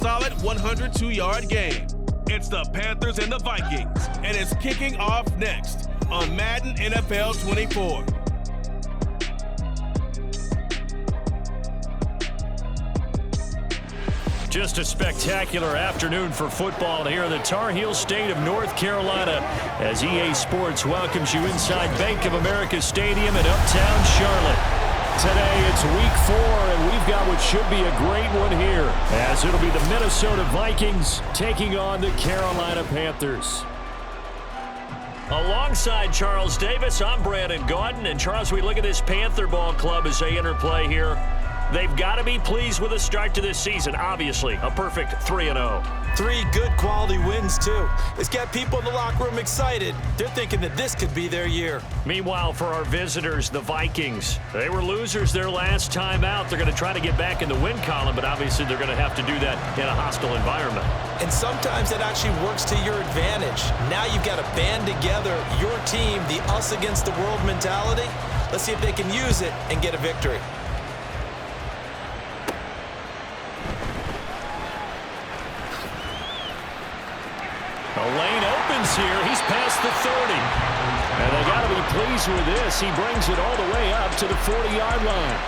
solid 102-yard game. It's the Panthers and the Vikings, and it's kicking off next on Madden NFL 24. Just a spectacular afternoon for football here in the Tar Heel state of North Carolina as EA Sports welcomes you inside Bank of America Stadium in Uptown Charlotte. Today it's week 4, and we've got what should be a great one here, as it'll be the Minnesota Vikings taking on the Carolina Panthers. Alongside Charles Davis, I'm Brandon Gaudin. And Charles, we look at this Panther ball club as they enter play here. They've got to be pleased with the start to this season. Obviously, a perfect 3-0. 3 good quality wins, too. It's got people in the locker room excited. They're thinking that this could be their year. Meanwhile, for our visitors, the Vikings, they were losers their last time out. They're going to try to get back in the win column, but obviously they're going to have to do that in a hostile environment. And sometimes that actually works to your advantage. Now you've got to band together your team, the us against the world mentality. Let's see if they can use it and get a victory. The lane opens here. He's past the 30. And they got to be pleased with this. He brings it all the way up to the 40-yard line.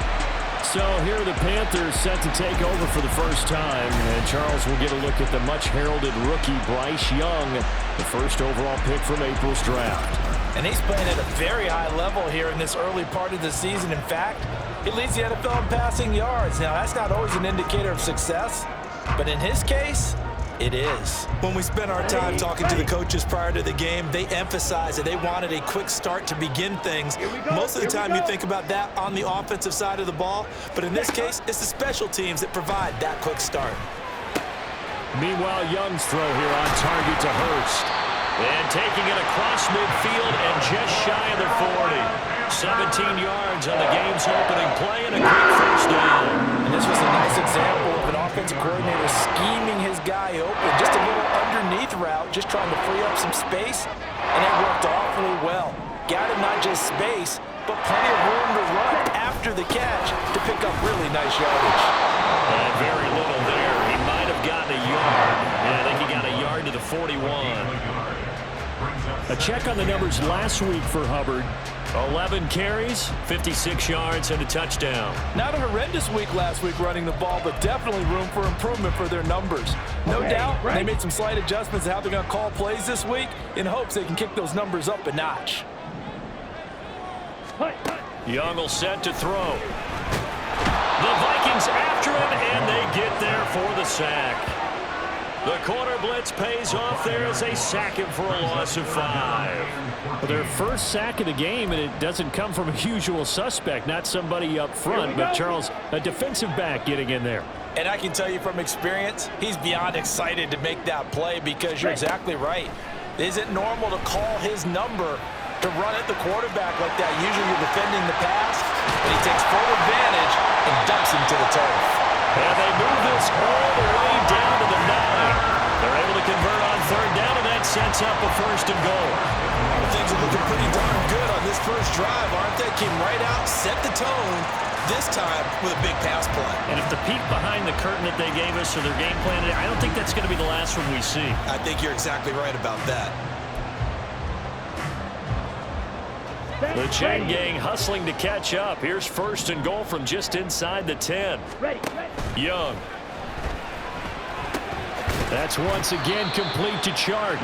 So here are the Panthers set to take over for the first time. And Charles will get a look at the much-heralded rookie Bryce Young, the first overall pick from April's draft. And he's playing at a very high level here in this early part of the season. In fact, he leads the NFL in passing yards. Now, that's not always an indicator of success, but in his case, it is. When we spent our time talking to the coaches prior to the game, they emphasized that they wanted a quick start to begin things. Most of the time you think about that on the offensive side of the ball, but in this case, it's the special teams that provide that quick start. Meanwhile, Young's throw here on target to Hurst. And taking it across midfield and just shy of the 40. 17 yards on the game's opening play and a quick first down. And this was a nice example of an offensive coordinator scheming his guy open. Just a little underneath route, just trying to free up some space, and it worked awfully well. Got him not just space, but plenty of room to run after the catch to pick up really nice yardage. And very little there. He might have gotten a yard. Yeah, I think he got a yard to the 41. A check on the numbers last week for Hubbard. 11 carries, 56 yards, and a touchdown. Not a horrendous week last week running the ball, but definitely room for improvement for their numbers. No doubt, they made some slight adjustments to how they're going to call plays this week in hopes they can kick those numbers up a notch. Young will set to throw. The Vikings after him, and they get there for the sack. The corner blitz pays off there as they sack him for a loss of 5. Well, their first sack of the game, and it doesn't come from a usual suspect, not somebody up front, but Charles, a defensive back getting in there. And I can tell you from experience, he's beyond excited to make that play because you're exactly right. It isn't normal to call his number to run at the quarterback like that. Usually you're defending the pass, and he takes full advantage and dumps him to the turf. And they move this all the way down to the 9. They're able to convert on 3rd down, and that sets up a 1st and goal. Things are looking pretty darn good on this first drive, aren't they? Came right out, set the tone, this time with a big pass play. And if the peek behind the curtain that they gave us or their game plan, I don't think that's going to be the last one we see. I think you're exactly right about that. The chain gang hustling to catch up. Here's 1st and goal from just inside the 10. Young. That's once again complete to Chark.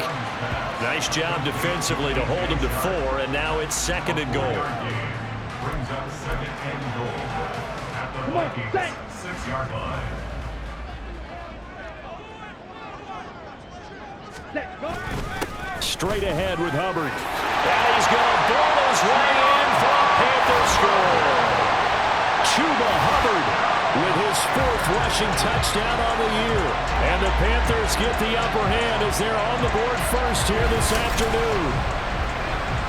Nice job defensively to hold him to 4, and now it's 2nd and goal. Brings up 2nd and goal at the Vikings 6-yard line. Straight ahead with Hubbard. And he's going to blow his way in for a Panthers score. Chuba Hubbard with his 4th rushing touchdown on the year. And the Panthers get the upper hand as they're on the board first here this afternoon.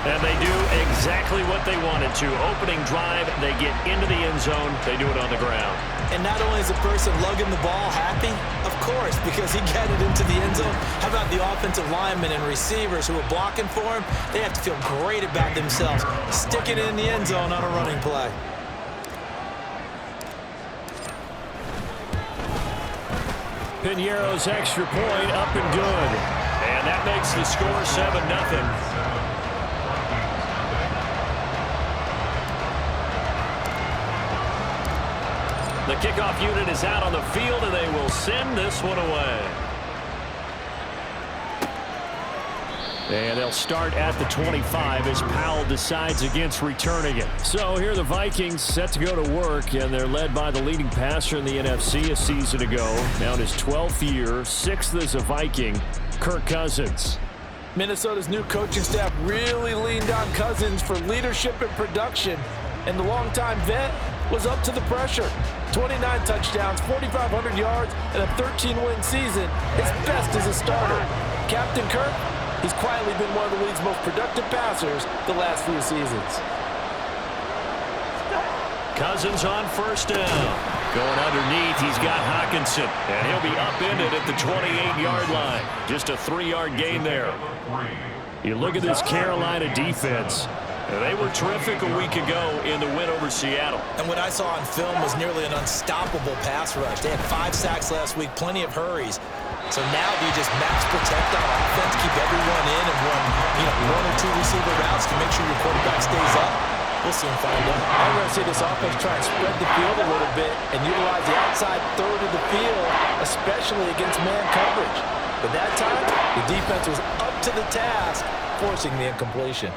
And they do exactly what they wanted to. Opening drive, they get into the end zone. They do it on the ground. And not only is the person lugging the ball happy, of course, because he got it into the end zone. How about the offensive linemen and receivers who are blocking for him? They have to feel great about themselves, sticking it in the end zone on a running play. Piñeiro's extra point up and good. And that makes the score 7-0. The kickoff unit is out on the field, and they will send this one away. And they'll start at the 25 as Powell decides against returning it. So here are the Vikings set to go to work, and they're led by the leading passer in the NFC a season ago. Now in his 12th year, 6th as a Viking, Kirk Cousins. Minnesota's new coaching staff really leaned on Cousins for leadership and production, and the longtime vet was up to the pressure. 29 touchdowns, 4,500 yards, and a 13-win season, his best as a starter. Captain Kirk, he's quietly been one of the league's most productive passers the last few seasons. Cousins on first down. Going underneath, he's got Hockenson, and he'll be upended at the 28-yard line. Just a 3-yard gain there. You look at this Carolina defense. They were terrific a week ago in the win over Seattle. And what I saw on film was nearly an unstoppable pass rush. They had 5 sacks last week, plenty of hurries. So now do you just max protect on offense, keep everyone in, and run 1 or 2 receiver routes to make sure your quarterback stays up? We'll soon find out. I'm going to see this offense try and spread the field a little bit and utilize the outside third of the field, especially against man coverage. But that time, the defense was up to the task, forcing the incompletion.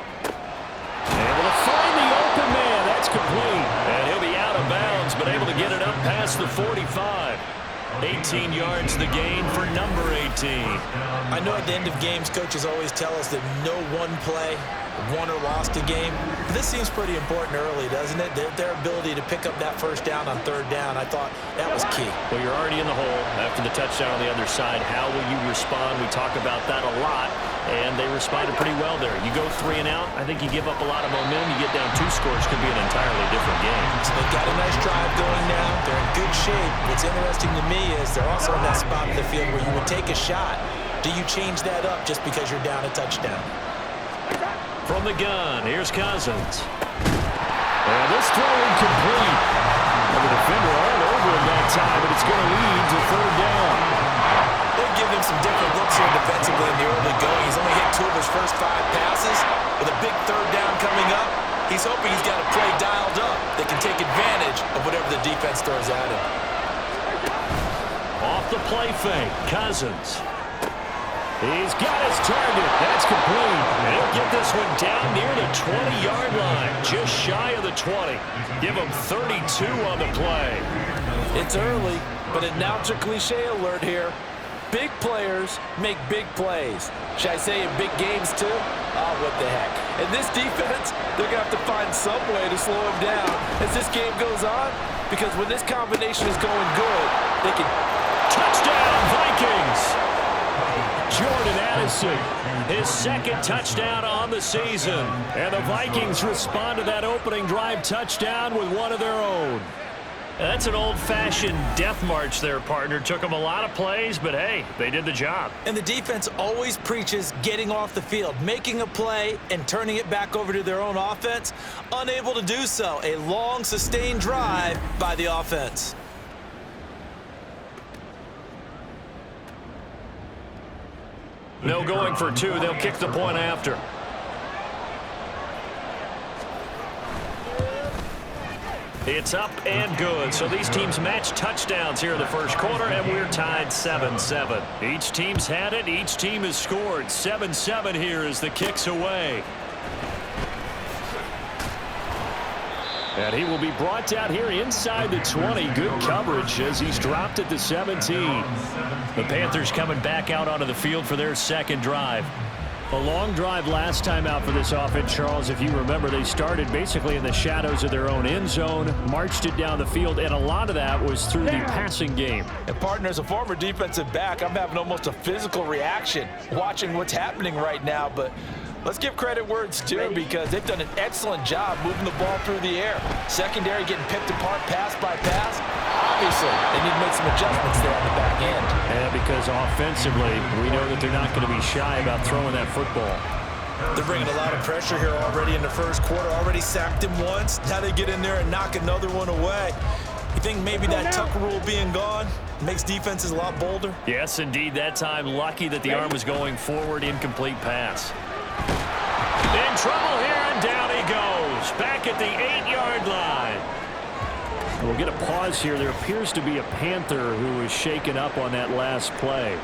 Able to find the open man. That's complete. And he'll be out of bounds, but able to get it up past the 45. 18 yards the gain for number 18. I know at the end of games, coaches always tell us that no one play won or lost a game. But this seems pretty important early, doesn't it? Their ability to pick up that first down on third down, I thought that was key. Well, you're already in the hole after the touchdown on the other side. How will you respond? We talk about that a lot, and they responded pretty well there. You go 3 and out, I think you give up a lot of momentum. You get down 2 scores, could be an entirely different game. So they've got a nice drive going now. They're in good shape. What's interesting to me is they're also in that spot of the field where you would take a shot. Do you change that up just because you're down a touchdown? From the gun, here's Cousins. And this throw incomplete. And the defender all over him that time, but it's going to lead to third down. They'll give him some different looks here defensively in the early going. He's only hit 2 of his first 5 passes. With a big third down coming up, he's hoping he's got a play dialed up that can take advantage of whatever the defense throws at him. Off the play fake, Cousins. He's got his target. That's complete. And he'll get this one down near the 20-yard line, just shy of the 20. Give him 32 on the play. It's early, but announcer cliche alert here. Big players make big plays. Should I say in big games too? Oh, what the heck. And this defense, they're going to have to find some way to slow him down as this game goes on, because when this combination is going good, they can... Touchdown, Vikings! Jordan Addison, his 2nd touchdown on the season. And the Vikings respond to that opening drive touchdown with one of their own. That's an old-fashioned death march there, partner. Took them a lot of plays, but hey, they did the job. And the defense always preaches getting off the field, making a play, and turning it back over to their own offense. Unable to do so. A long, sustained drive by the offense. No going for 2. They'll kick the point after. It's up and good. So these teams match touchdowns here in the first quarter, and we're tied 7-7. Each team's had it. Each team has scored. 7-7 here as the kick's away. And he will be brought down here inside the 20. Good coverage as he's dropped at the 17. The Panthers coming back out onto the field for their 2nd drive. A long drive last time out for this offense, Charles. If you remember, they started basically in the shadows of their own end zone, marched it down the field, and a lot of that was through the passing game. And partner, as a former defensive back, I'm having almost a physical reaction watching what's happening right now, but let's give credit where it's due, because they've done an excellent job moving the ball through the air. Secondary getting picked apart pass by pass. Obviously, they need to make some adjustments there on the back end. And because offensively, we know that they're not going to be shy about throwing that football. They're bringing a lot of pressure here already in the first quarter. Already sacked him once. Now they get in there and knock another one away. You think maybe that tuck rule being gone, makes defenses a lot bolder. Yes, indeed. That time, lucky that the arm was going forward. Incomplete pass. In trouble here, and down he goes. Back at the 8-yard line. We'll get a pause here. There appears to be a Panther who was shaken up on that last play.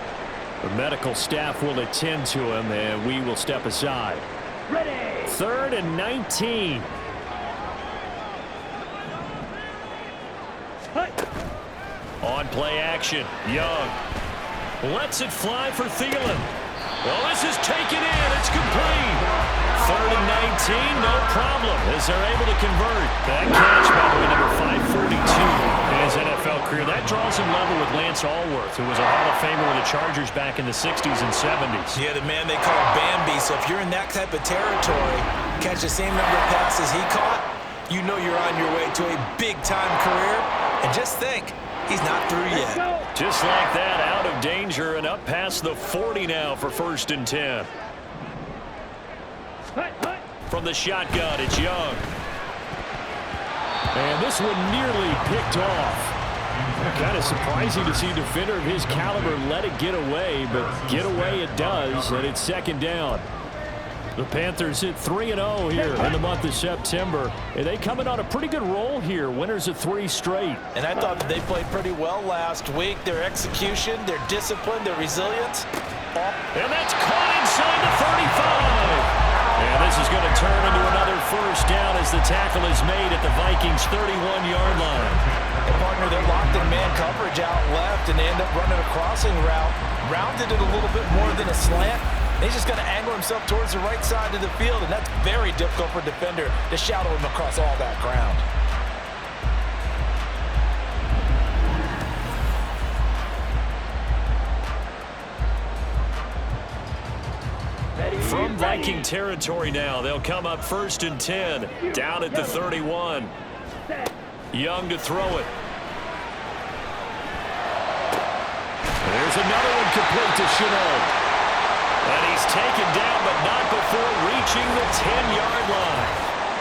The medical staff will attend to him, and we will step aside. Ready. 3rd and 19. On play action, Young lets it fly for Thielen. Well, this is taken in. It's complete. 3rd and 19, no problem, as they're able to convert. That catch, by the way, number 542 in his NFL career. That draws him level with Lance Allworth, who was a Hall of Famer with the Chargers back in the 60s and 70s. Yeah, the man they call Bambi. So if you're in that type of territory, catch the same number of passes he caught, you know you're on your way to a big-time career. And just think, he's not through yet. Just like that, out of danger and up past the 40 now for 1st and 10. From the shotgun, it's Young. And this one nearly picked off. Kind of surprising to see a defender of his caliber let it get away, but get away it does, and it's 2nd down. The Panthers hit 3-0 here in the month of September. And they coming on a pretty good roll here. Winners of 3 straight. And I thought that they played pretty well last week. Their execution, their discipline, their resilience. And that's caught inside the 35. And this is going to turn into another 1st down as the tackle is made at the Vikings' 31-yard line. And partner, they're locked in man coverage out left, and they end up running a crossing route. Rounded it a little bit more than a slant. He's just going to angle himself towards the right side of the field, and that's very difficult for a defender to shadow him across all that ground. From Viking territory now, they'll come up 1st and 10, down at the 31. Young to throw it. There's another one complete to Chenault. And he's taken down, but not before reaching the 10-yard line.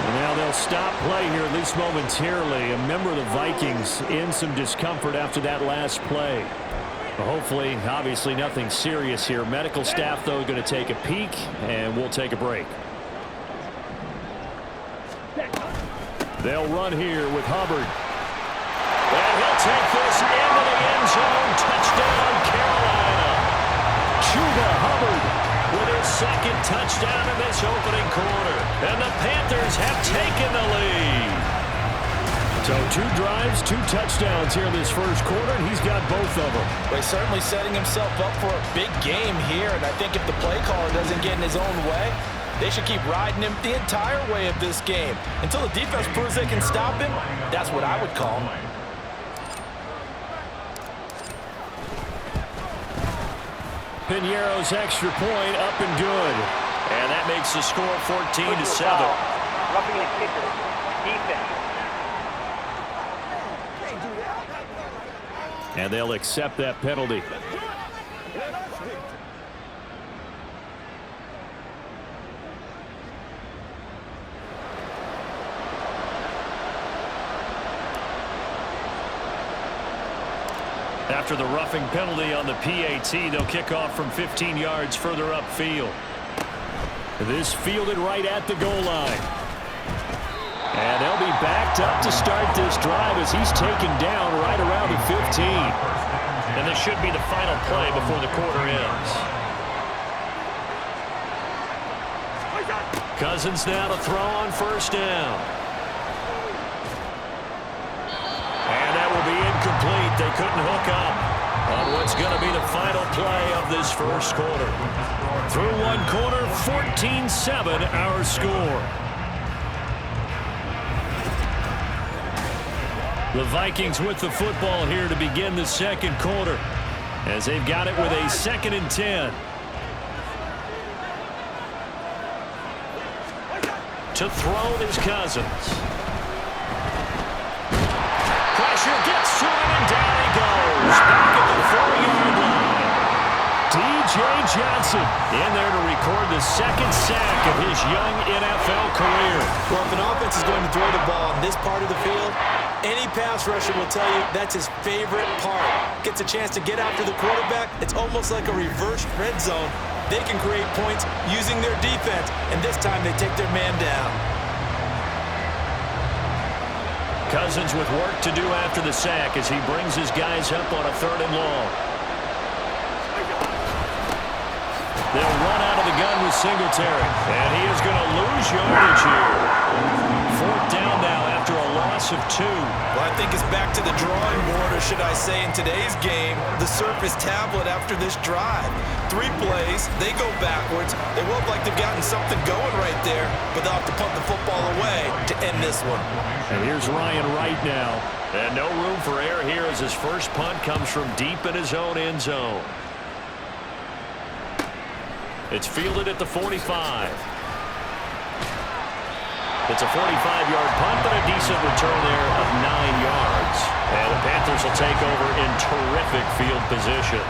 And now they'll stop play here, at least momentarily. A member of the Vikings in some discomfort after that last play. Hopefully, obviously, nothing serious here. Medical staff, though, going to take a peek, and we'll take a break. They'll run here with Hubbard. And he'll take this into the end zone. Touchdown, Carolina. Chuba Hubbard with his 2nd touchdown in this opening quarter. And the Panthers have taken the lead. So 2 drives, 2 touchdowns here in this 1st quarter, and he's got both of them. Well, he's certainly setting himself up for a big game here, and I think if the play caller doesn't get in his own way, they should keep riding him the entire way of this game. Until the defense proves they can stop him, that's what I would call him. Piñeiro's extra point up and good. And that makes the score 14-7. Roughing the kicker. Defense. And they'll accept that penalty. After the roughing penalty on the PAT, they'll kick off from 15 yards further upfield. This fielded right at the goal line. And they'll be backed up to start this drive as he's taken down right around the 15. And this should be the final play before the quarter ends. Cousins now to throw on 1st down. And that will be incomplete. They couldn't hook up on what's going to be the final play of this 1st quarter. Through 1 quarter, 14-7 our score. The Vikings with the football here to begin the 2nd quarter as they've got it with a 2nd and 10. To throw is Cousins. Pressure gets to him and down he goes. Back at the 4-yard line. D.J. Johnson in there to record the 2nd sack of his young NFL career. Well, if an offense is going to throw the ball in this part of the field, Any pass rusher will tell you that's his favorite part. Gets a chance to get after the quarterback. It's almost like a reverse red zone. They can create points using their defense, and this time they take their man down. Cousins with work to do after the sack as he brings his guys up on a 3rd and long. They'll run out of the gun with Singletary, and he is going to lose yardage here. 4th down now after a loss of 2. Well, I think it's back to the drawing board, or should I say in today's game, the Surface tablet after this drive. 3 plays, they go backwards. They look like they've gotten something going right there, but they'll have to punt the football away to end this one. And here's Ryan Wright now. And no room for error here as his first punt comes from deep in his own end zone. It's fielded at the 45. It's a 45-yard punt, but a decent return there of 9 yards. And the Panthers will take over in terrific field position.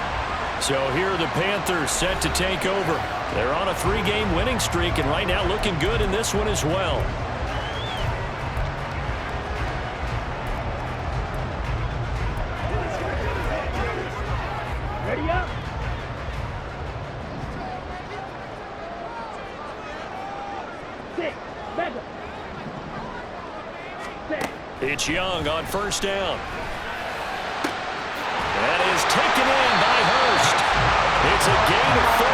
So here are the Panthers set to take over. They're on a 3-game winning streak, and right now looking good in this one as well. Ready up. It's Young on 1st down. That is taken in by Hurst. It's a gain of 34.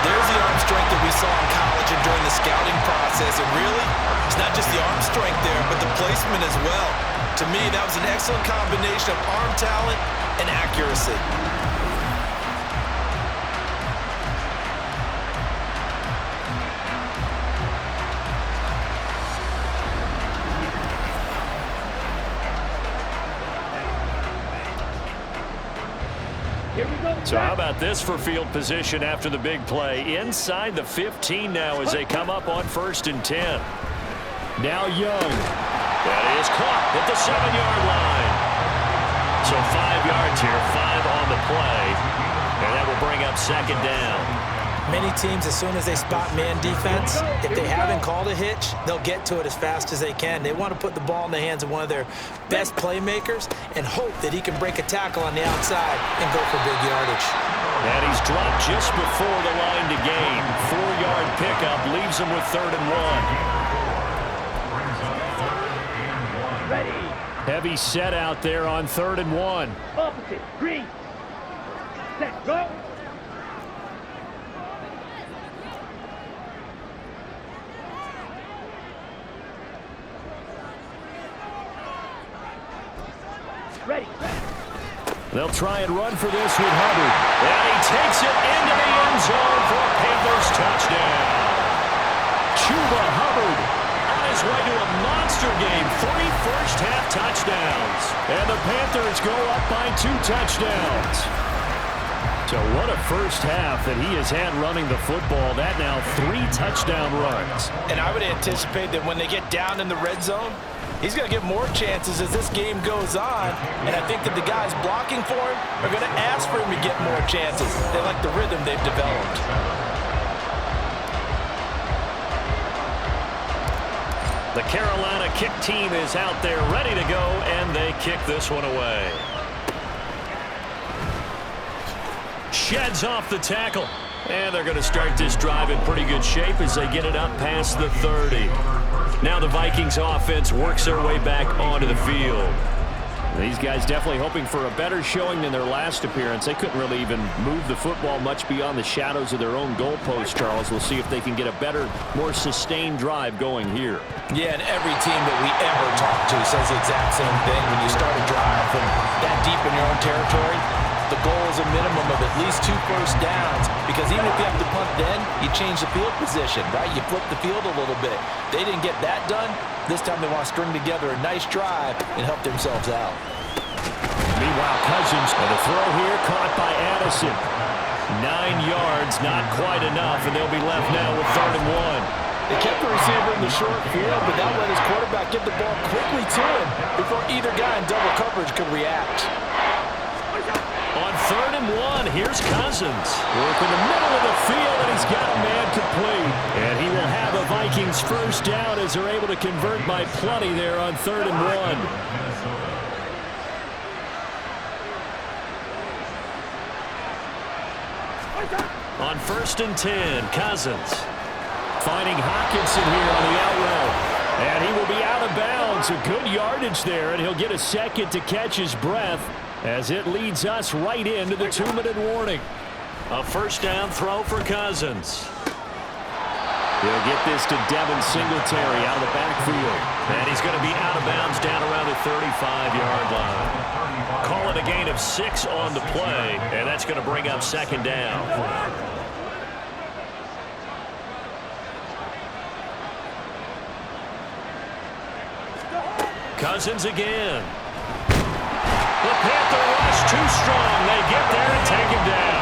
There's the arm strength that we saw in college and during the scouting process. And really, it's not just the arm strength there, but the placement as well. To me, that was an excellent combination of arm talent and accuracy. So how about this for field position after the big play? Inside the 15 now as they come up on 1st and 10. Now Young. That is caught at the 7-yard line. So 5 yards here, 5 on the play. And that will bring up 2nd down. Many teams, as soon as they spot man defense, if they haven't called a hitch, they'll get to it as fast as they can. They want to put the ball in the hands of one of their best playmakers and hope that he can break a tackle on the outside and go for big yardage. And he's dropped just before the line to gain. 4-yard pickup leaves him with 3rd and 1. Ready. Heavy set out there on 3rd and 1. Opposite. Green. Set. Go. Ready. They'll try and run for this with Hubbard. And he takes it into the end zone for a Panthers touchdown. Chuba Hubbard on his way to a monster game. 3 first-half touchdowns. And the Panthers go up by 2 touchdowns. So what a first half that he has had running the football. That now 3 touchdown runs. And I would anticipate that when they get down in the red zone, he's going to get more chances as this game goes on, and I think that the guys blocking for him are going to ask for him to get more chances. They like the rhythm they've developed. The Carolina kick team is out there ready to go, and they kick this one away. Sheds off the tackle, and they're going to start this drive in pretty good shape as they get it up past the 30. Now the Vikings offense works their way back onto the field. These guys definitely hoping for a better showing than their last appearance. They couldn't really even move the football much beyond the shadows of their own goalpost, Charles. We'll see if they can get a better, more sustained drive going here. Yeah, and every team that we ever talk to says the exact same thing. When you start a drive from that deep in your own territory, the goal is a minimum of at least 2 first downs, because even if you have to punt then, you change the field position, right? You flip the field a little bit. They didn't get that done. This time they want to string together a nice drive and help themselves out. Meanwhile, Cousins, and a throw here caught by Addison. 9 yards, not quite enough, and they'll be left now with 3rd and 1. They kept the receiver in the short field, but that let his quarterback get the ball quickly to him before either guy in double coverage could react. On 3rd and 1. Here's Cousins. Work in the middle of the field, and he's got a man complete. And he will have a Vikings first down as they're able to convert by plenty there on 3rd and 1. On 1st and 10, Cousins. Finding Hawkinson here on the out route. And he will be out of bounds. A good yardage there, and he'll get a second to catch his breath as it leads us right into the 2-minute warning. A first down throw for Cousins. He'll get this to Devin Singletary out of the backfield. And he's going to be out of bounds down around the 35-yard line. Call it a gain of 6 on the play, and that's going to bring up 2nd down. Cousins again. The Panther rush too strong. They get there and take him down.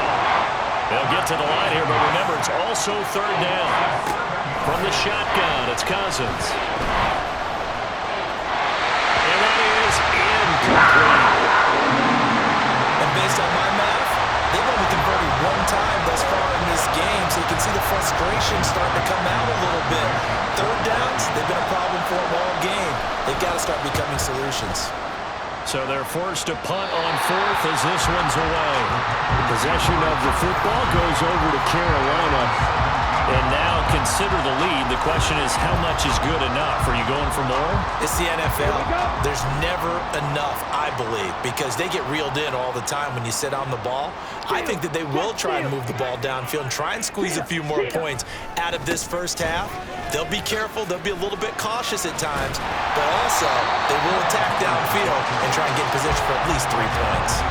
They'll get to the line here, but remember, it's also 3rd down. From the shotgun, it's Cousins. And that is incomplete. And based on my math, they've only converted 1 time thus far in this game, so you can see the frustration starting to come out a little bit. 3rd downs, they've been a problem for them all game. They've got to start becoming solutions. So they're forced to punt on 4th as this one's away. The possession of the football goes over to Carolina. And now consider the lead. The question is, how much is good enough? Are you going for more? It's the NFL. There's never enough, I believe, because they get reeled in all the time when you sit on the ball. I think that they will try and move the ball downfield and try and squeeze a few more points out of this first half. They'll be careful. They'll be a little bit cautious at times, but also they will attack downfield and try and get in position for at least 3 points.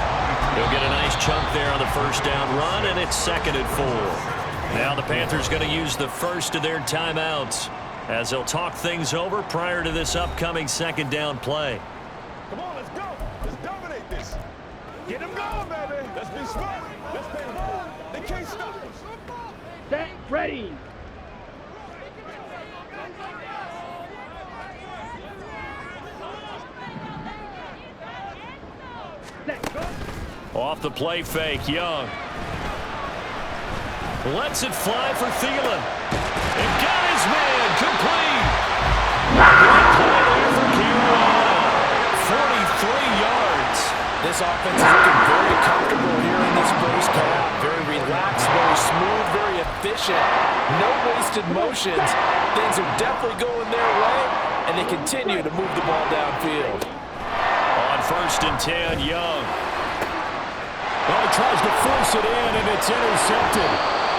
They'll get a nice chunk there on the first down run, and it's 2nd and 4. Now the Panthers going to use the first of their timeouts as they'll talk things over prior to this upcoming 2nd down play. Come on, let's go. Let's dominate this. Get them going, baby. Let's be smart. Let's play the ball. They can't stop us. Set, ready. Set, go. Off the play fake, Young. Lets it fly for Thielen. And got his man complete. Great play there for Carolina. 43 yards. This offense is looking very comfortable here in this first half. Very relaxed, very smooth, very efficient. No wasted motions. Things are definitely going their way, and they continue to move the ball downfield. On 1st and 10, Young. Well, he tries to force it in, and it's intercepted.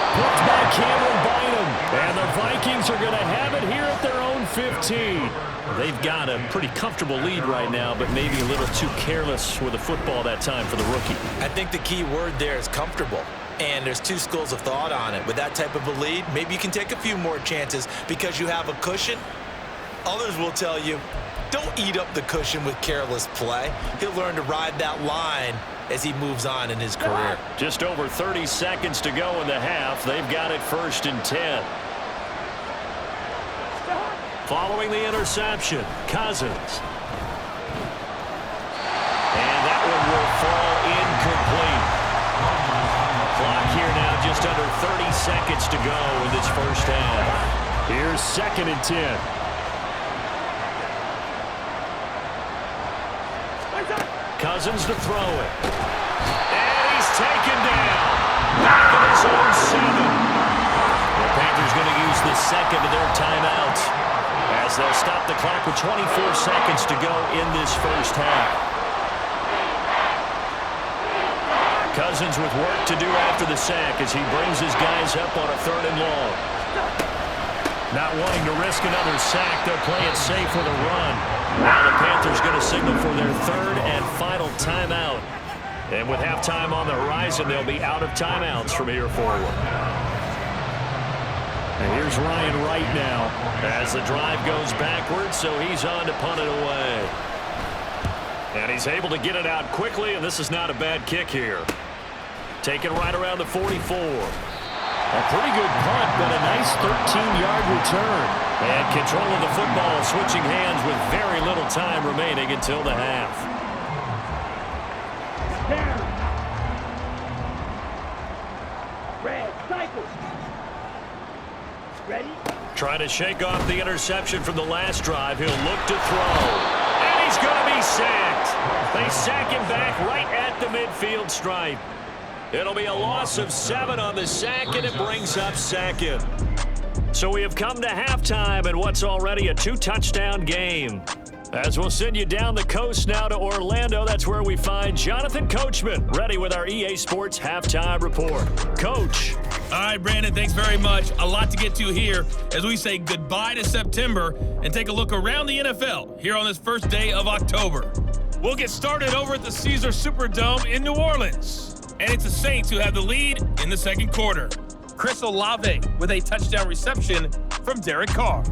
Picked by Cameron Bynum. And the Vikings are going to have it here at their own 15. They've got a pretty comfortable lead right now, but maybe a little too careless with the football that time for the rookie. I think the key word there is comfortable. And there's 2 schools of thought on it. With that type of a lead, maybe you can take a few more chances because you have a cushion. Others will tell you, don't eat up the cushion with careless play. He'll learn to ride that line as he moves on in his career. Just over 30 seconds to go in the half. They've got it 1st and 10. Following the interception, Cousins. And that one will fall incomplete. Clock here now just under 30 seconds to go in this first half. Here's 2nd and 10. Cousins to throw it. And he's taken down. Back in his own 7. The Panthers going to use the 2nd of their timeouts as they'll stop the clock with 24 seconds to go in this first half. Cousins with work to do after the sack as he brings his guys up on a 3rd and long. Not wanting to risk another sack, they'll play it safe with a run. Now the Panthers going to signal for their 3rd and final timeout. And with halftime on the horizon, they'll be out of timeouts from here forward. And here's Ryan Wright now. As the drive goes backwards, so he's on to punt it away. And he's able to get it out quickly, and this is not a bad kick here. Taken right around the 44. A pretty good punt, but a nice 13-yard return. And control of the football switching hands with very little time remaining until the half. Red, cycle. Ready? Trying to shake off the interception from the last drive. He'll look to throw. And he's going to be sacked. They sack him back right at the midfield stripe. It'll be a loss of 7 on the sack, and it brings up second. So we have come to halftime in what's already a 2-touchdown game. As we'll send you down the coast now to Orlando, that's where we find Jonathan Coachman, ready with our EA Sports Halftime Report. Coach. All right, Brandon, thanks very much. A lot to get to here as we say goodbye to September and take a look around the NFL here on this first day of October. We'll get started over at the Caesars Superdome in New Orleans. And it's the Saints who have the lead in the second quarter. Chris Olave with a touchdown reception from Derek Carr.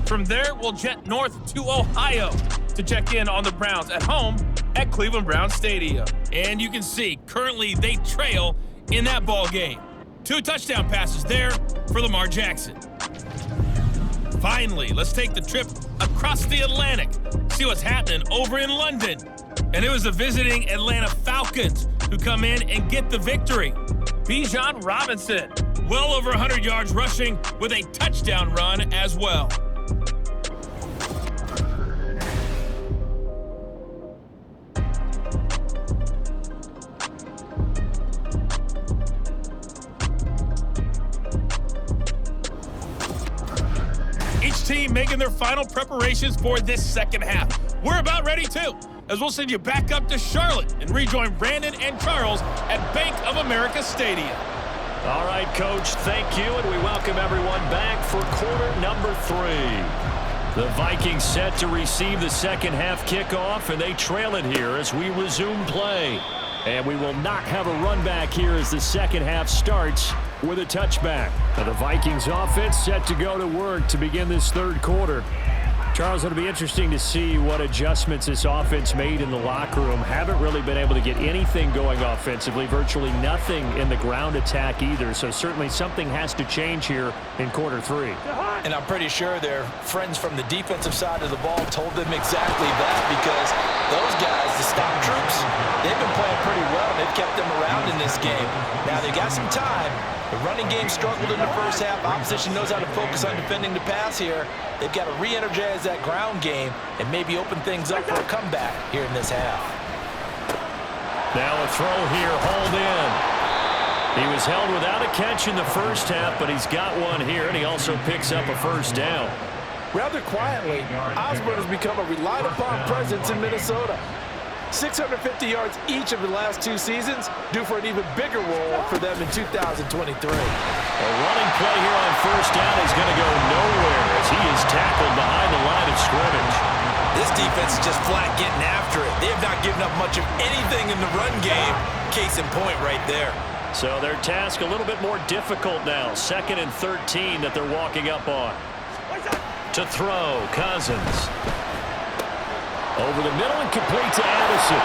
From there, we'll jet north to Ohio to check in on the Browns at home at Cleveland Browns Stadium. And you can see, currently they trail in that ball game. 2 touchdown passes there for Lamar Jackson. Finally, let's take the trip across the Atlantic, see what's happening over in London. And it was the visiting Atlanta Falcons who come in and get the victory. Bijan Robinson, well over 100 yards rushing with a touchdown run as well. Each team making their final preparations for this second half. We're about ready too, as we'll send you back up to Charlotte and rejoin Brandon and Charles at Bank of America Stadium. All right, Coach, thank you, and we welcome everyone back for quarter number 3. The Vikings set to receive the second half kickoff, and they trail it here as we resume play. And we will not have a run back here as the second half starts with a touchback. Now the Vikings offense set to go to work to begin this third quarter. Charles, it'll be interesting to see what adjustments this offense made in the locker room. Haven't really been able to get anything going offensively, virtually nothing in the ground attack either. So certainly something has to change here in quarter 3. And I'm pretty sure their friends from the defensive side of the ball told them exactly that, because those guys, the stop troops, they've been playing pretty well. They've kept them around in this game. Now they got some time. The running game struggled in the first half. Opposition knows how to focus on defending the pass here. They've got to re-energize that ground game and maybe open things up for a comeback here in this half. Now a throw here, hauled in. He was held without a catch in the first half, but he's got one here, and he also picks up a first down. Rather quietly, Osborne has become a relied-upon presence in Minnesota. 650 yards each of the last 2 seasons, due for an even bigger role for them in 2023. A running play here on first down is going to go nowhere as he is tackled behind the line of scrimmage. This defense is just flat getting after it. They have not given up much of anything in the run game. Case in point right there. So their task a little bit more difficult now. 2nd and 13 that they're walking up on. To throw, Cousins. Over the middle and complete to Addison.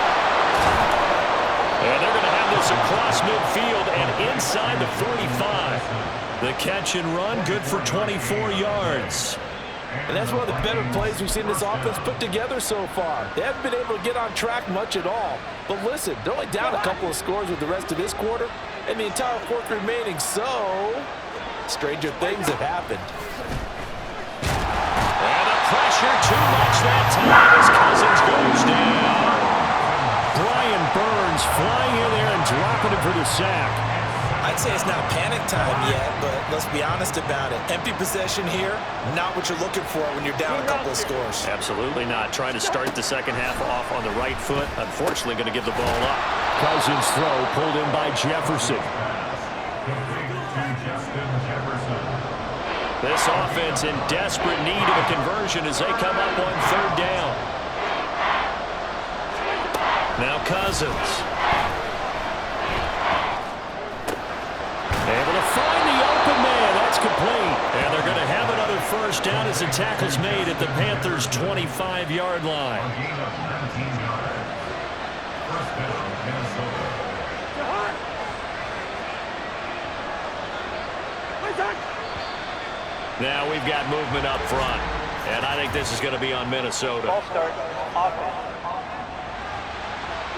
And they're going to have this across midfield and inside the 45. The catch and run, good for 24 yards. And that's one of the better plays we've seen this offense put together so far. They haven't been able to get on track much at all. But listen, they're only down a couple of scores with the rest of this quarter and the entire fourth remaining, so stranger things have happened. And the pressure too much that time as Cousins goes down. Brian Burns flying in there and dropping him for the sack. I'd say it's not panic time yet, but let's be honest about it. Empty possession here, not what you're looking for when you're down a couple of scores. Absolutely not. Trying to start the second half off on the right foot. Unfortunately, going to give the ball up. Cousins throw pulled in by Jefferson. This offense in desperate need of a conversion as they come up on third down. Now Cousins. Able to find the open man. That's complete. And they're going to have another first down as the tackle's made at the Panthers' 25-yard line. Now we've got movement up front. And I think this is going to be on Minnesota. Ball start. Offense.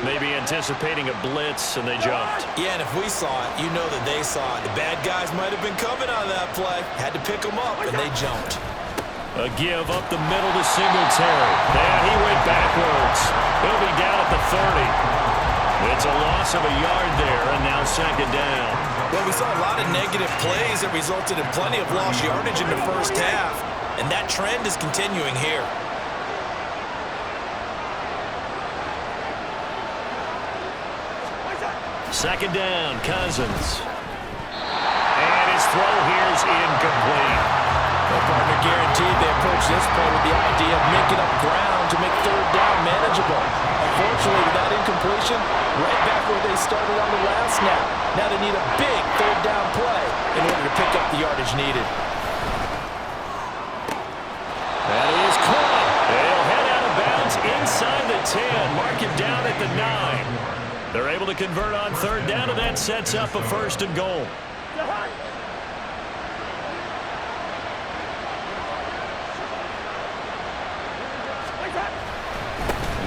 Maybe anticipating a blitz, and they jumped. Yeah, and if we saw it, you know that they saw it. The bad guys might have been coming on that play. Had to pick them up, and they jumped. A give up the middle to Singletary. And he went backwards. He'll be down at the 30. It's a loss of a yard there, and now second down. Well, we saw a lot of negative plays that resulted in plenty of lost yardage in the first half, and that trend is continuing here. Second down, Cousins. And his throw here is incomplete. Well, partner, guaranteed they approach this play with the idea of making up ground to make third down manageable. Unfortunately, with that incompletion, right back where they started on the last snap. Now they need a big third down play in order to pick up the yardage needed. That is caught. They'll head out of bounds inside the 10. Mark him down at the 9. They're able to convert on third down, and that sets up a first and goal.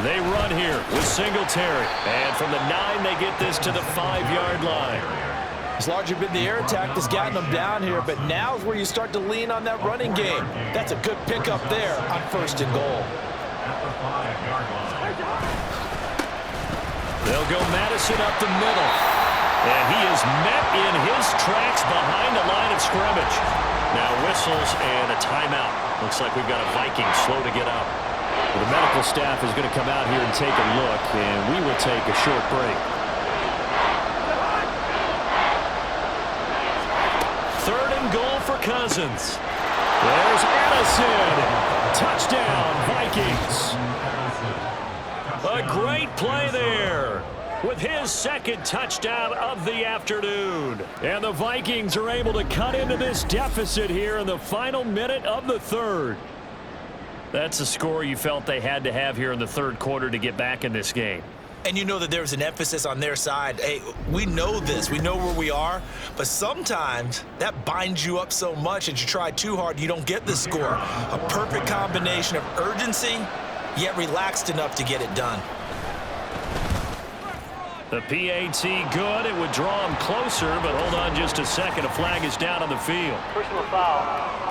They run here with Singletary. And from the 9, they get this to the 5-yard line. It's largely been the air attack that's gotten them down here, but now is where you start to lean on that running game. That's a good pickup there on first and goal. They'll go Madison up the middle. And he is met in his tracks behind the line of scrimmage. Now whistles and a timeout. Looks like we've got a Viking slow to get up. Well, the medical staff is going to come out here and take a look, and we will take a short break. Third and goal for Cousins. There's Addison. Touchdown, Vikings. A great play there with his second touchdown of the afternoon. And the Vikings are able to cut into this deficit here in the final minute of the third. That's a score you felt they had to have here in the third quarter to get back in this game. And you know that there's an emphasis on their side. Hey, we know this. We know where we are. But sometimes that binds you up so much that you try too hard, you don't get the score. A perfect combination of urgency, yet relaxed enough to get it done. The PAT good. It would draw him closer, but hold on just a second. A flag is down on the field. Personal foul.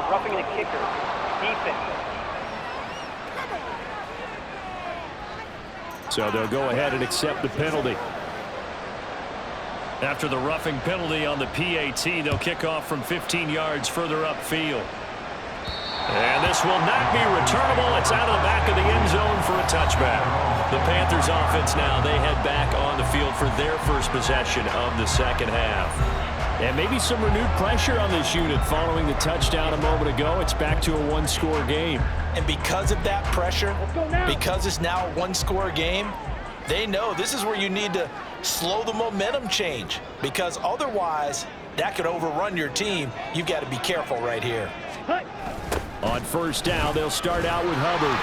Roughing the kicker. Defense. So they'll go ahead and accept the penalty. After the roughing penalty on the PAT, they'll kick off from 15 yards further upfield. And this will not be returnable. It's out of the back of the end zone for a touchback. The Panthers offense now, they head back on the field for their first possession of the second half. And maybe some renewed pressure on this unit following the touchdown a moment ago. It's back to a one-score game. And because of that pressure, because it's now a one-score game, they know this is where you need to slow the momentum change, because otherwise that could overrun your team. You've got to be careful right here. On first down, they'll start out with Hubbard.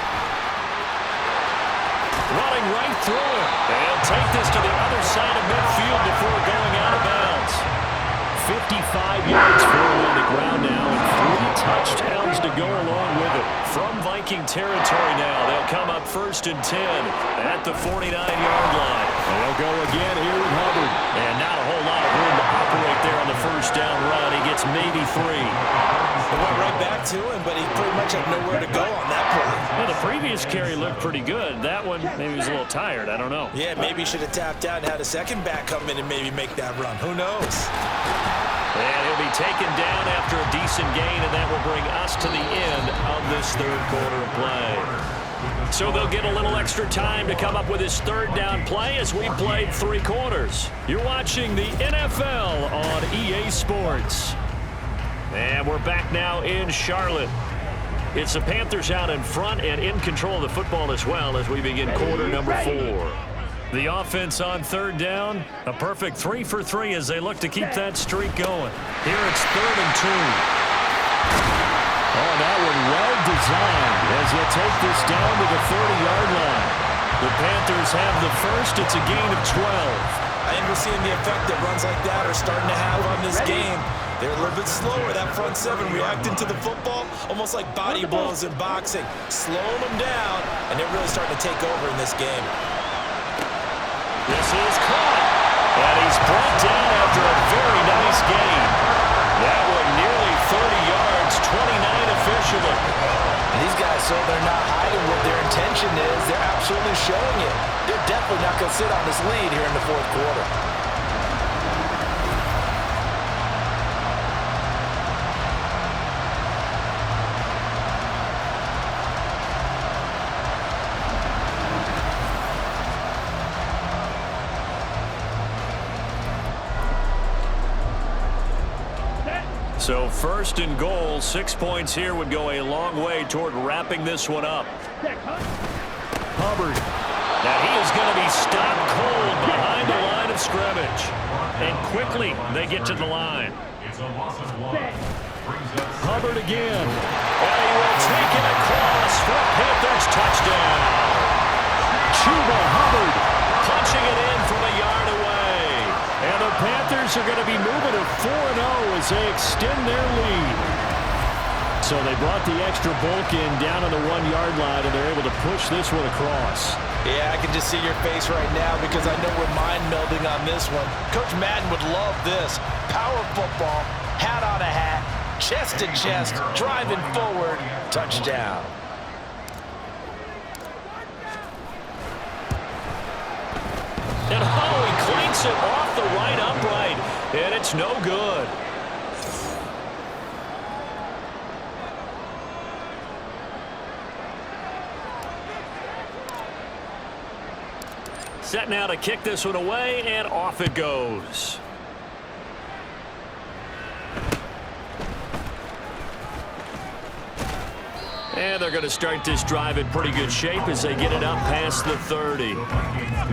Running right through it. They'll take this to the other side of midfield before going out of bounds. 55 yards for him on the ground now, and 3 touchdowns to go along with it. From Viking territory now, they'll come up first and 10 at the 49-yard line. They'll go again here with Hubbard. And not a whole lot of room to operate there on the first down run. He gets maybe 3. It went right back to him, but he pretty much had nowhere to go on that play. Well, the previous carry looked pretty good. That one, maybe he was a little tired. I don't know. Yeah, maybe he should have tapped out and had a second back come in and maybe make that run. Who knows? And he'll be taken down after a decent gain, and that will bring us to the end of this third quarter of play. So they'll get a little extra time to come up with his third down play as we played 3 quarters. You're watching the NFL on EA Sports. And we're back now in Charlotte. It's the Panthers out in front and in control of the football as well as we begin quarter number 4. The offense on third down, a perfect 3 for 3 as they look to keep that streak going. Here it's 3rd and 2. Oh, that one well designed as they'll take this down to the 30-yard line. The Panthers have the first. It's a gain of 12. I think we're seeing the effect that runs like that are starting to have on this game. They're a little bit slower, that front 7 reacting to the football, almost like body blows in boxing, slowing them down, and they're really starting to take over in this game. This is caught. And he's brought down after a very nice gain. That one nearly 30 yards, 29 officially. These guys, so they're not hiding what their intention is. They're absolutely showing it. They're definitely not going to sit on this lead here in the fourth quarter. So first and goal, 6 points here would go a long way toward wrapping this one up. Hubbard. Now he is going to be stopped cold behind the line of scrimmage. And quickly they get to the line. Hubbard again. And he will take it across for Panthers touchdown. Chuba Hubbard punching it in from a yard away. And the Panthers are going to be moving to 4-0 as they extend their lead. So they brought the extra bulk in down on the 1-yard line, and they're able to push this one across. Yeah, I can just see your face right now because I know we're mind melding on this one. Coach Madden would love this. Power football, hat on a hat, chest to chest, driving forward, touchdown. And he clanks it off the right upright, and it's no good. Set now to kick this one away, and off it goes. And they're going to start this drive in pretty good shape as they get it up past the 30.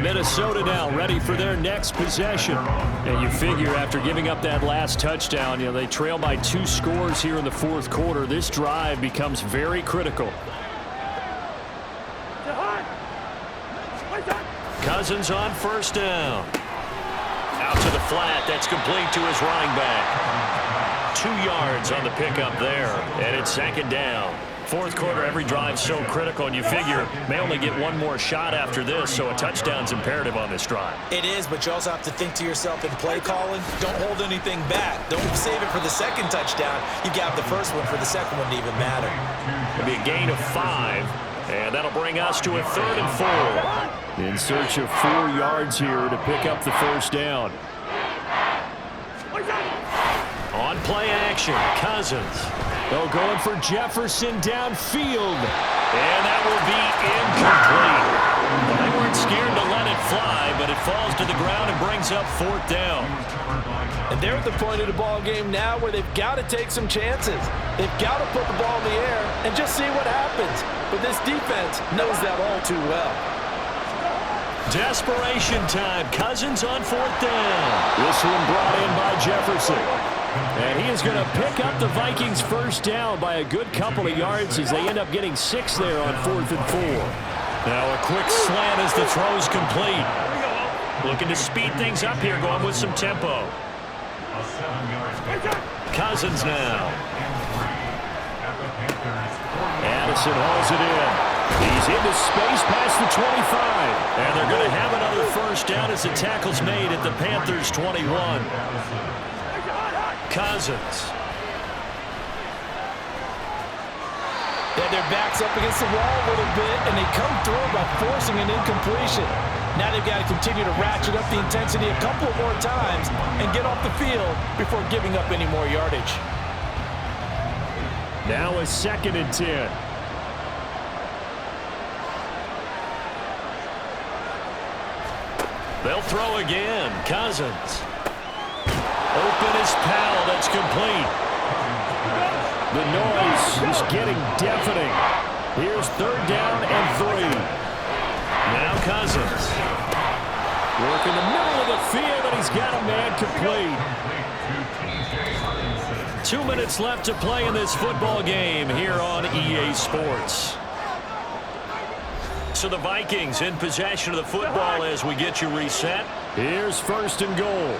Minnesota now ready for their next possession. And you figure after giving up that last touchdown, they trail by 2 scores here in the fourth quarter. This drive becomes very critical. Cousins on first down. Out to the flat. That's complete to his running back. 2 yards on the pickup there. And it's second down. Fourth quarter, every drive so critical, and you figure may only get one more shot after this, so a touchdown's imperative on this drive. It is, but you also have to think to yourself in play calling, don't hold anything back. Don't save it for the second touchdown. You got the first one for the second one to even matter. It'll be a gain of 5, and that'll bring us to a 3rd and 4. In search of 4 yards here to pick up the first down. On play action, Cousins. They'll go in for Jefferson downfield. And that will be incomplete. Well, they weren't scared to let it fly, but it falls to the ground and brings up 4th down. And they're at the point of the ball game now where they've got to take some chances. They've got to put the ball in the air and just see what happens. But this defense knows that all too well. Desperation time. Cousins on 4th down. This one brought in by Jefferson. And he is going to pick up the Vikings first down by a good couple of yards as they end up getting 6 there on 4th and 4. Now a quick slant as the throw's complete. Looking to speed things up here, going with some tempo. Cousins now. Addison hauls it in. He's into space past the 25. And they're going to have another first down as the tackle's made at the Panthers' 21. Cousins. Yeah, their back's up against the wall a little bit, and they come through by forcing an incompletion. Now they've got to continue to ratchet up the intensity a couple more times and get off the field before giving up any more yardage. Now a 2nd and 10. They'll throw again. Cousins. Open is Powell. That's complete. The noise is getting deafening. Here's 3rd down and 3. Now Cousins. Work in the middle of the field, and he's got a man complete. 2 minutes left to play in this football game here on EA Sports. So the Vikings in possession of the football as we get you reset. Here's 1st and goal.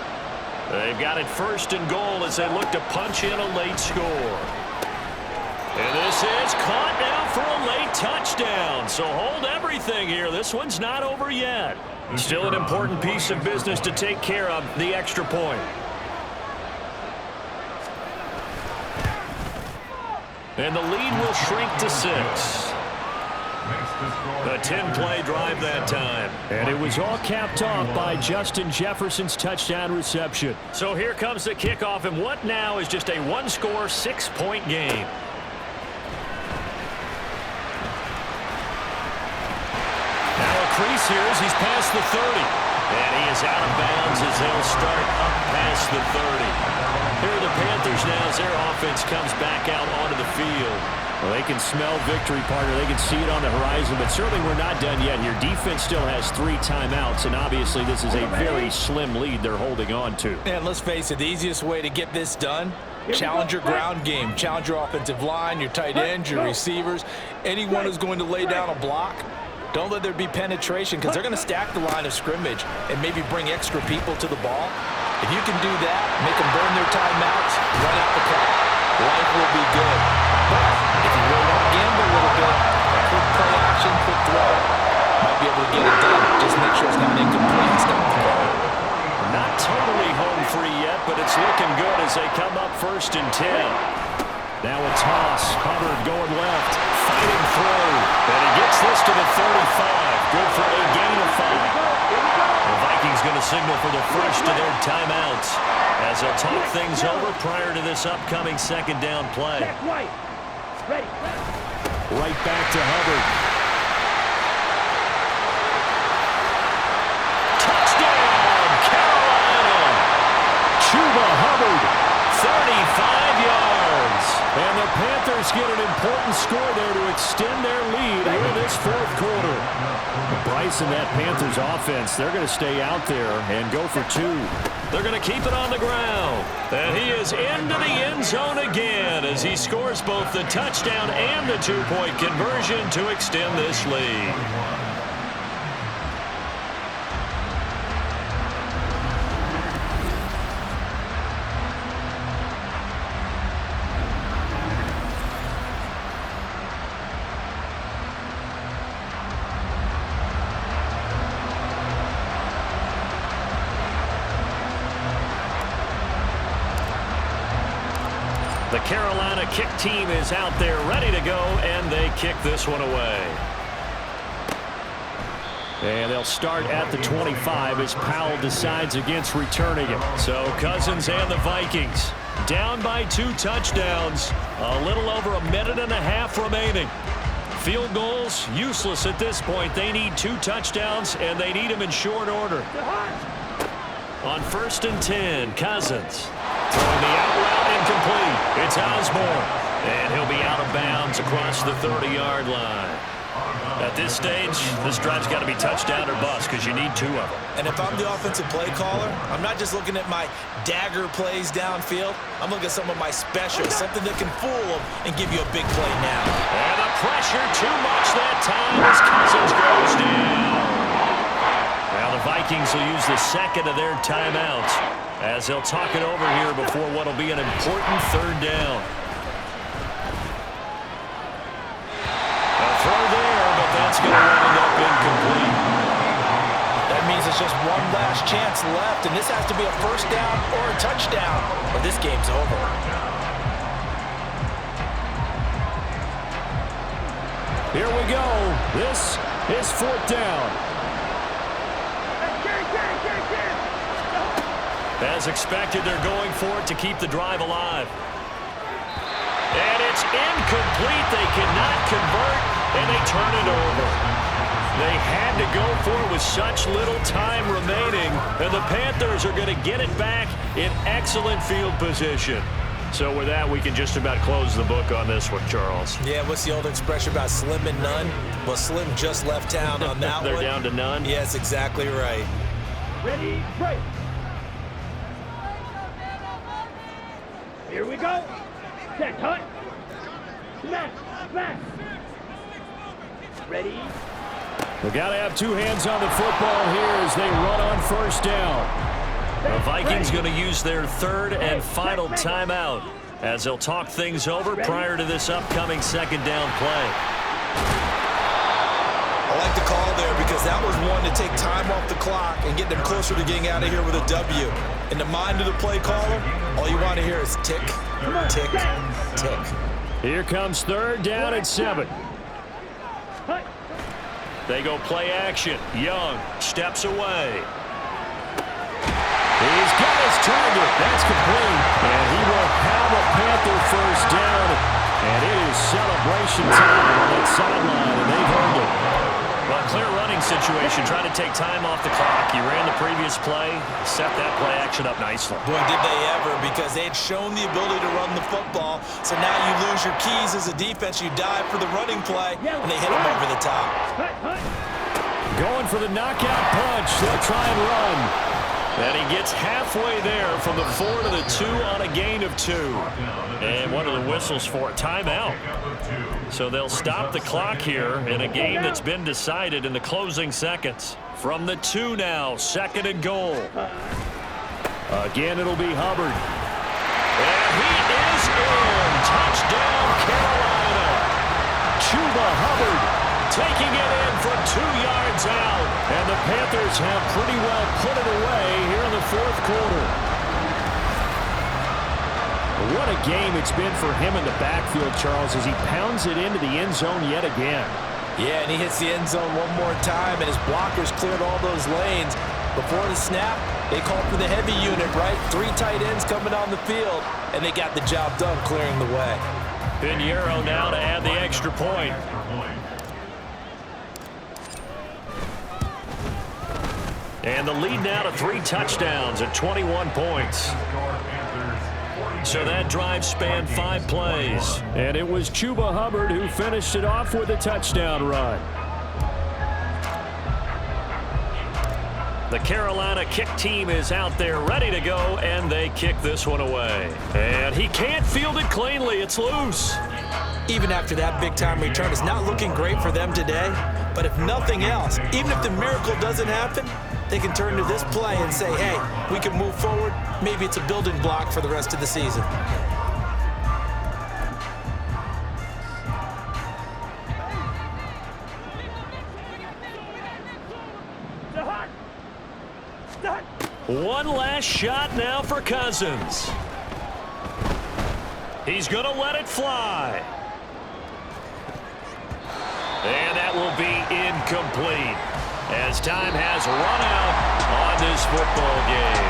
They've got it 1st and goal as they look to punch in a late score. And this is caught now for a late touchdown. So hold everything here. This one's not over yet. Still an important piece of business to take care of, the extra point. And the lead will shrink to 6. A 10-play drive that time. And it was all capped off by Justin Jefferson's touchdown reception. So here comes the kickoff, and what now is just a one-score, 6-point game. Now a crease here as he's past the 30. And he is out of bounds as they'll start up past the 30. Here are the Panthers now as their offense comes back out onto the field. Well, they can smell victory, partner. They can see it on the horizon, but certainly we're not done yet here. Defense still has 3 timeouts, and obviously this is a very slim lead they're holding on to. And let's face it, the easiest way to get this done, challenge your ground game. Challenge your offensive line, your tight ends, your receivers, anyone who's going to lay down a block. Don't let there be penetration because they're going to stack the line of scrimmage and maybe bring extra people to the ball. If you can do that, make them burn their timeouts, run out the clock, life will be good. But if you really want to gamble a little bit, quick play action, quick throw, might be able to get it done. Just make sure it's not incomplete and stop the ball. Not totally home free yet, but it's looking good as they come up 1st and 10. Now a toss. Hubbard going left. Fighting through. And he gets this to the 35. Good for a gain of 5. The Vikings going to signal for the first of their timeouts as they'll talk things over prior to this upcoming 2nd down play. Right. Ready. Right back to Hubbard. Touchdown, Carolina! Chuba Hubbard. 35 yards. And the Panthers get an important score there to extend their lead here in this 4th quarter. Bryce and that Panthers offense, they're going to stay out there and go for 2. They're going to keep it on the ground. And he is into the end zone again as he scores both the touchdown and the 2-point conversion to extend this lead. The Carolina kick team is out there ready to go, and they kick this one away. And they'll start at the 25 as Powell decides against returning it. So Cousins and the Vikings down by 2 touchdowns. A little over a minute and a half remaining. Field goals useless at this point. They need 2 touchdowns, and they need them in short order. On 1st and 10, Cousins throwing the out route incomplete. It's Osborne, and he'll be out of bounds across the 30-yard line. At this stage, this drive's got to be touchdown or bust because you need 2 of them. And if I'm the offensive play caller, I'm not just looking at my dagger plays downfield. I'm looking at some of my specials, something that can fool them and give you a big play now. And the pressure too much that time as Cousins goes down. Now the Vikings will use the 2nd of their timeouts as they'll talk it over here before what will be an important 3rd down. A throw there, but that's going to wind up incomplete. That means it's just one last chance left, and this has to be a 1st down or a touchdown, or this game's over. Here we go. This is 4th down. As expected, they're going for it to keep the drive alive. And it's incomplete. They cannot convert, and they turn it over. They had to go for it with such little time remaining, and the Panthers are going to get it back in excellent field position. So with that, we can just about close the book on this one, Charles. Yeah, what's the old expression about slim and none? Well, Slim just left town on that They're one. down to none? Yes, exactly right. Ready, break. Here we go. Set, cut. Smash, smash. Ready. We got to have 2 hands on the football here as they run on 1st down. The Vikings going to use their 3rd and final timeout as they'll talk things over prior to this upcoming second down play. I like the call there because that was one to take time off the clock and get them closer to getting out of here with a W. In the mind of the play caller, all you want to hear is tick, tick, tick. Here comes third down and 7. They go play action. Young steps away. He's got his target. That's complete. And he will have a Panther first down. And it is celebration time on that sideline, and they've earned it. Well, clear running situation, trying to take time off the clock. You ran the previous play, set that play action up nicely. Boy, did they ever, because they had shown the ability to run the football. So now you lose your keys as a defense. You dive for the running play, and they hit them over the top. Going for the knockout punch. They'll try and run. And he gets halfway there from the 4 to the 2 on a gain of 2. And what are the whistles for? Timeout. So they'll stop the clock here in a game that's been decided in the closing seconds. From the 2 now, 2nd and goal. Again, it'll be Hubbard. And he is in. Touchdown, Carolina. Chuba Hubbard taking it in from 2 yards out. And the Panthers have pretty well put it away here in the 4th quarter. What a game it's been for him in the backfield, Charles, as he pounds it into the end zone yet again. Yeah, and he hits the end zone one more time, and his blockers cleared all those lanes. Before the snap, they called for the heavy unit, right? 3 tight ends coming on the field, and they got the job done clearing the way. Pinheiro now to add the extra point. And the lead now to 3 touchdowns at 21 points. So that drive spanned 5 plays. And it was Chuba Hubbard who finished it off with a touchdown run. The Carolina kick team is out there ready to go, and they kick this one away. And he can't field it cleanly. It's loose. Even after that big-time return, it's not looking great for them today. But if nothing else, even if the miracle doesn't happen, they can turn to this play and say, hey, we can move forward. Maybe it's a building block for the rest of the season. One last shot now for Cousins. He's going to let it fly. And that will be incomplete, as time has run out on this football game.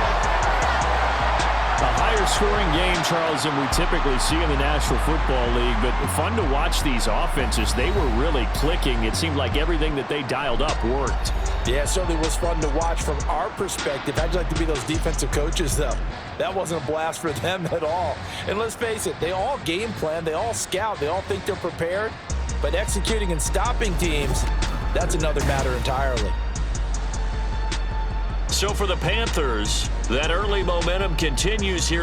A higher scoring game, Charles, than we typically see in the National Football League, but fun to watch these offenses. They were really clicking. It seemed like everything that they dialed up worked. Yeah, it certainly was fun to watch from our perspective. I'd like to be those defensive coaches, though. That wasn't a blast for them at all. And let's face it, they all game plan, they all scout, they all think they're prepared. But executing and stopping teams, that's another matter entirely. So for the Panthers, that early momentum continues here.